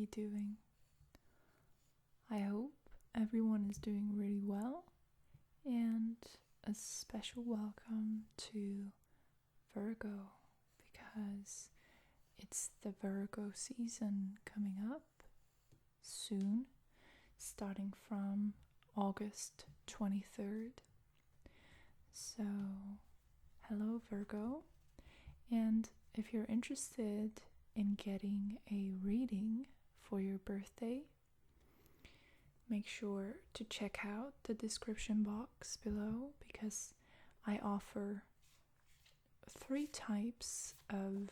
you doing? I hope everyone is doing really well, and a special welcome to Virgo, because it's the Virgo season coming up soon, starting from August 23rd. So, hello Virgo, and if you're interested in getting a reading for your birthday, make sure to check out the description box below, because I offer 3 types of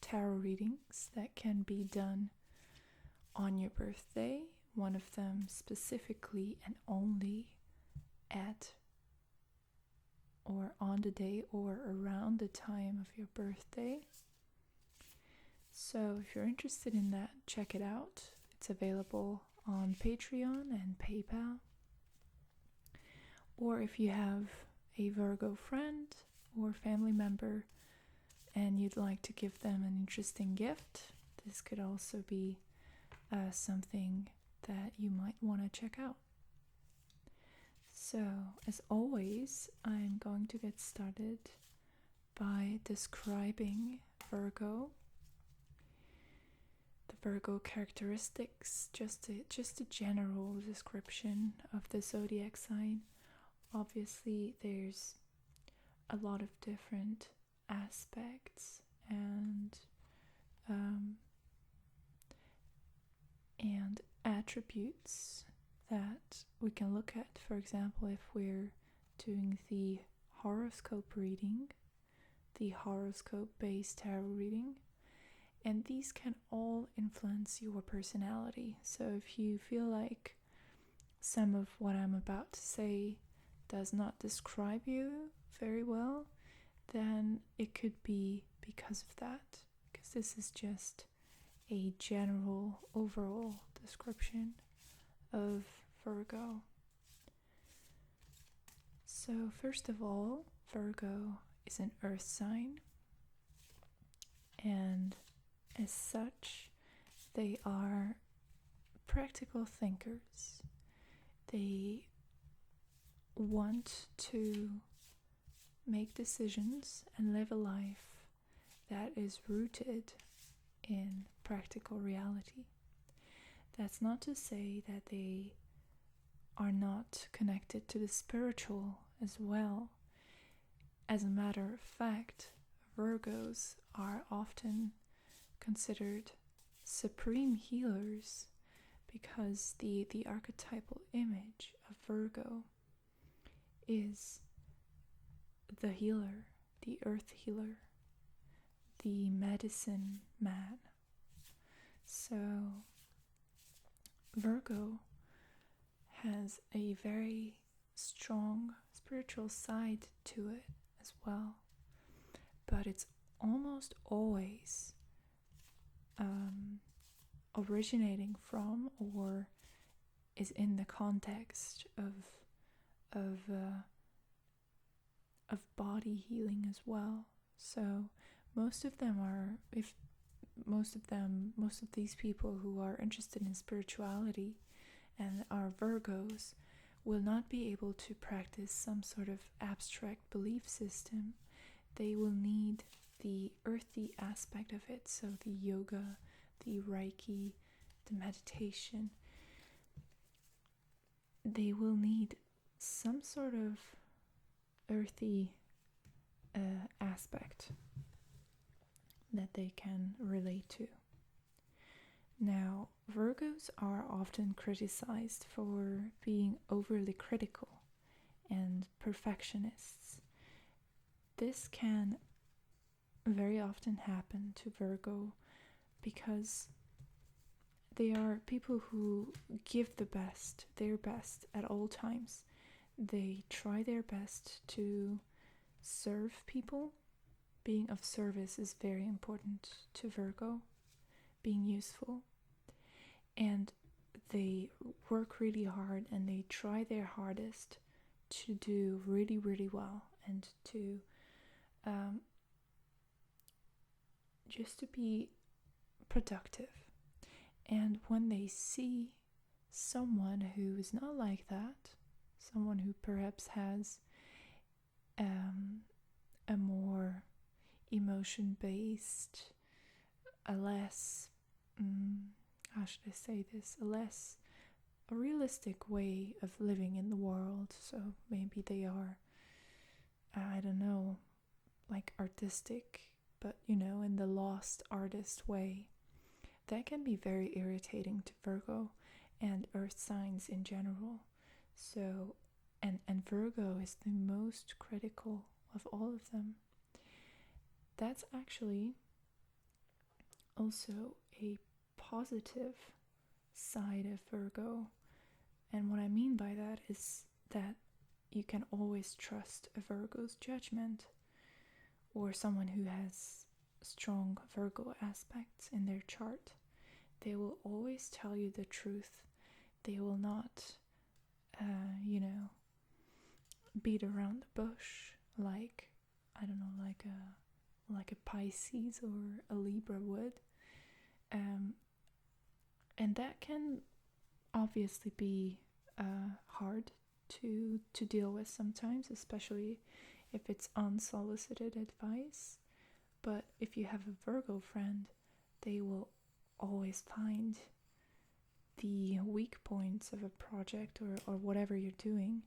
tarot readings that can be done on your birthday. One of them specifically and only at or on the day or around the time of your birthday. So if you're interested in that, check it out. It's available on Patreon and PayPal. Or if you have a Virgo friend or family member and you'd like to give them an interesting gift, this could also be something that you might want to check out. So, as always, I'm going to get started by describing Virgo, the Virgo characteristics, just a general description of the zodiac sign. Obviously, there's a lot of different aspects and attributes that we can look at. For example, if we're doing the horoscope reading, the horoscope-based tarot reading, and these can all influence your personality. So if you feel like some of what I'm about to say does not describe you very well, then it could be because of that, because this is just a general overall description of Virgo. So first of all, Virgo is an earth sign, and as such, they are practical thinkers. They want to make decisions and live a life that is rooted in practical reality. That's not to say that they are not connected to the spiritual as well. As a matter of fact, Virgos are often considered supreme healers, because the archetypal image of Virgo is the healer, the earth healer, the medicine man. So Virgo has a very strong spiritual side to it as well, but it's almost always originating from or is in the context of body healing as well. So most of these people who are interested in spirituality and are Virgos will not be able to practice some sort of abstract belief system. They will need the earthy aspect of it, so the yoga, the Reiki, the meditation. They will need some sort of earthy aspect that they can relate to. Now, Virgos are often criticized for being overly critical and perfectionists. This can very often happen to Virgo because they are people who give their best at all times. They try their best to serve people. Being of service is very important to Virgo, being useful. And they work really hard and they try their hardest to do really, really well and to just to be productive. And when they see someone who is not like that, someone who perhaps has a more emotion-based, a less, how should I say this, a realistic way of living in the world. So maybe they are, I don't know, like artistic, but in the lost artist way. That can be very irritating to Virgo and earth signs in general. So, and Virgo is the most critical of all of them. That's actually also a positive side of Virgo. And what I mean by that is that you can always trust a Virgo's judgment, or someone who has strong Virgo aspects in their chart. They will always tell you the truth. They will not, beat around the bush like, I don't know, like a Pisces or a Libra would. And that can obviously be hard to deal with sometimes, especially if it's unsolicited advice. But if you have a Virgo friend, they will always find the weak points of a project or whatever you're doing.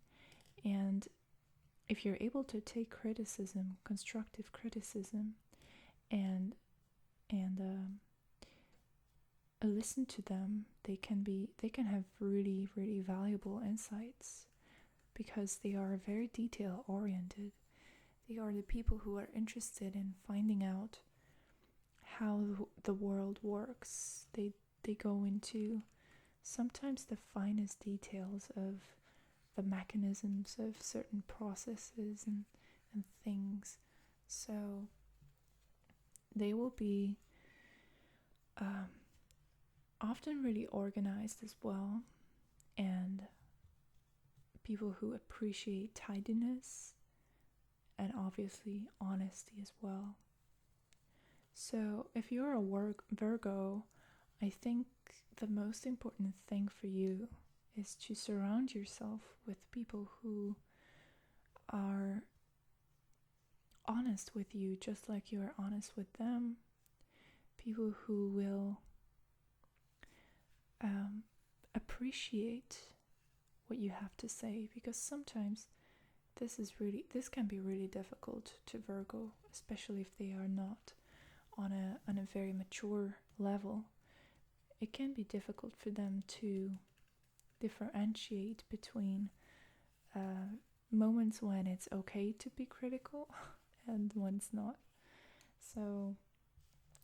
And if you're able to take criticism, constructive criticism, and listen to them, they can have really, really valuable insights, because they are very detail oriented. They are the people who are interested in finding out how the world works. They go into sometimes the finest details of the mechanisms of certain processes and things. So they will be often really organized as well, and people who appreciate tidiness and obviously honesty as well. So if you're a Virgo, I think the most important thing for you is to surround yourself with people who are honest with you just like you are honest with them. People who will appreciate what you have to say, because sometimes this can be really difficult to Virgo, especially if they are not on a very mature level. It can be difficult for them to differentiate between moments when it's okay to be critical and when it's not. So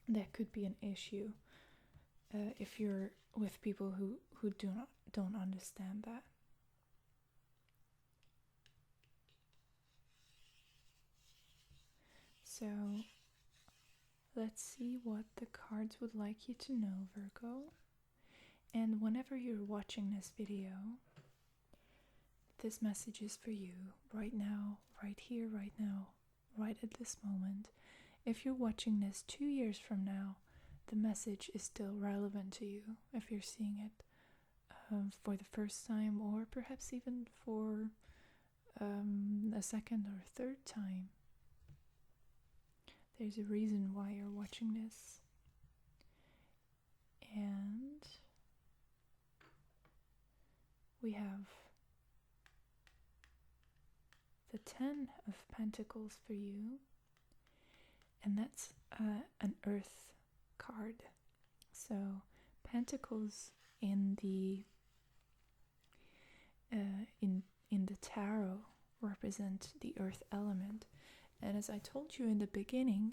that could be an issue if you're with people who don't understand that. So let's see what the cards would like you to know, Virgo. And whenever you're watching this video, this message is for you right now, right here, right now, right at this moment. If you're watching this 2 years from now, the message is still relevant to you. If you're seeing it for the first time, or perhaps even for a second or third time, there's a reason why you're watching this. And we have the 10 of Pentacles for you, and that's an Earth card. So Pentacles in the tarot represent the Earth element, and as I told you in the beginning,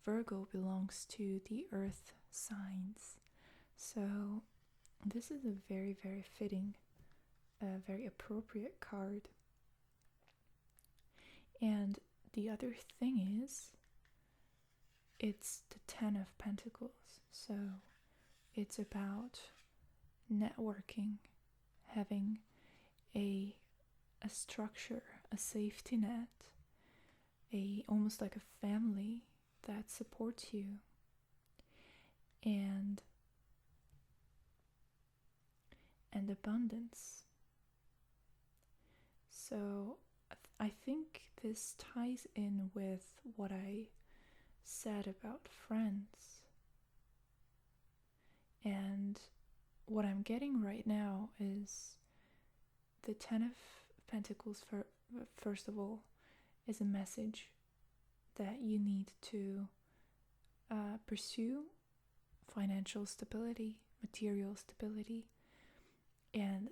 Virgo belongs to the Earth signs. So this is a very, very fitting, very appropriate card. And the other thing is, it's the 10 of Pentacles. So it's about networking, having a structure, a safety net, almost like a family that supports you. And and abundance. So I think this ties in with what I said about friends. And what I'm getting right now is the Ten of Pentacles, first of all, is a message that you need to pursue financial stability, material stability, and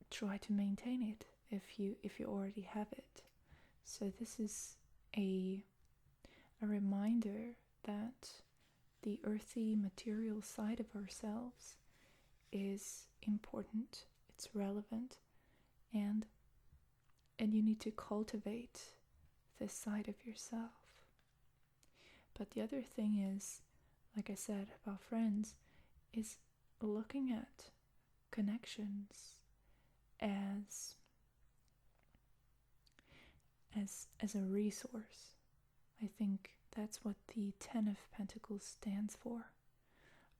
try to maintain it if you already have it. So this is a reminder that the earthy material side of ourselves is important, it's relevant, and you need to cultivate this side of yourself. But the other thing is, like I said about friends, is looking at connections as a resource. I think that's what the Ten of Pentacles stands for.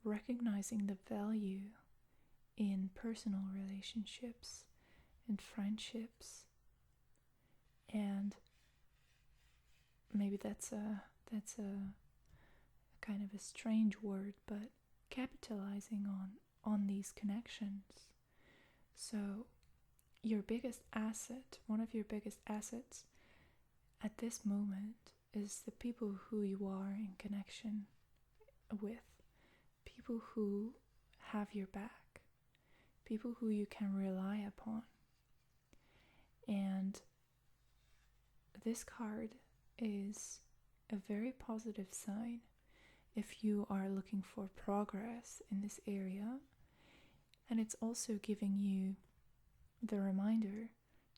Recognizing the value in personal relationships and friendships. And maybe that's a kind of a strange word, but capitalizing on these connections. So your biggest asset, one of your biggest assets at this moment, is the people who you are in connection with, people who have your back, people who you can rely upon. And this card is a very positive sign if you are looking for progress in this area, and it's also giving you the reminder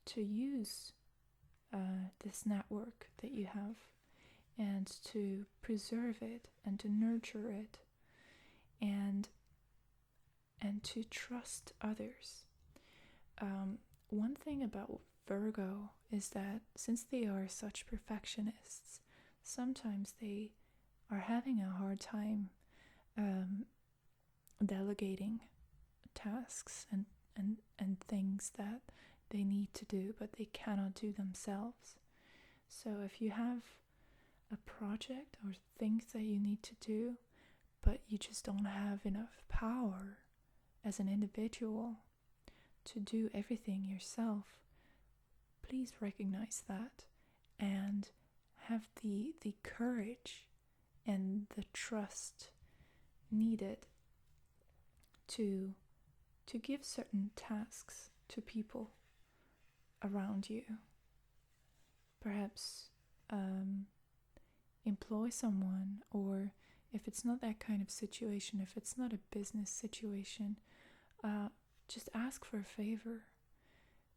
to use this network that you have and to preserve it and to nurture it and to trust others. One thing about Virgo is that since they are such perfectionists, sometimes they are having a hard time delegating tasks and things that they need to do, but they cannot do themselves. So if you have a project or things that you need to do, but you just don't have enough power as an individual to do everything yourself, please recognize that and have the courage and the trust needed to give certain tasks to people around you. Perhaps employ someone, or if it's not that kind of situation, if it's not a business situation, just ask for a favor.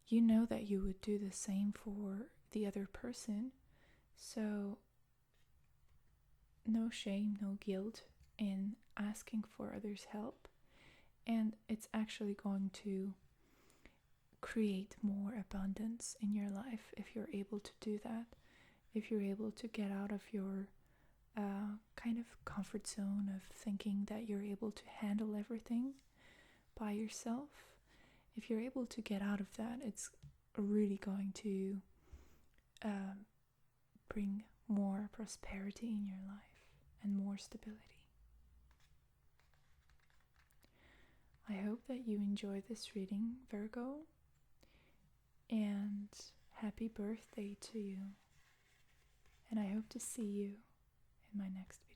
You know that you would do the same for the other person, so no shame, no guilt in asking for others' help, and it's actually going to create more abundance in your life if you're able to do that, if you're able to get out of your kind of comfort zone of thinking that you're able to handle everything by yourself. If you're able to get out of that, it's really going to bring more prosperity in your life and more stability. I hope that you enjoy this reading, Virgo, and happy birthday to you. And I hope to see you in my next video.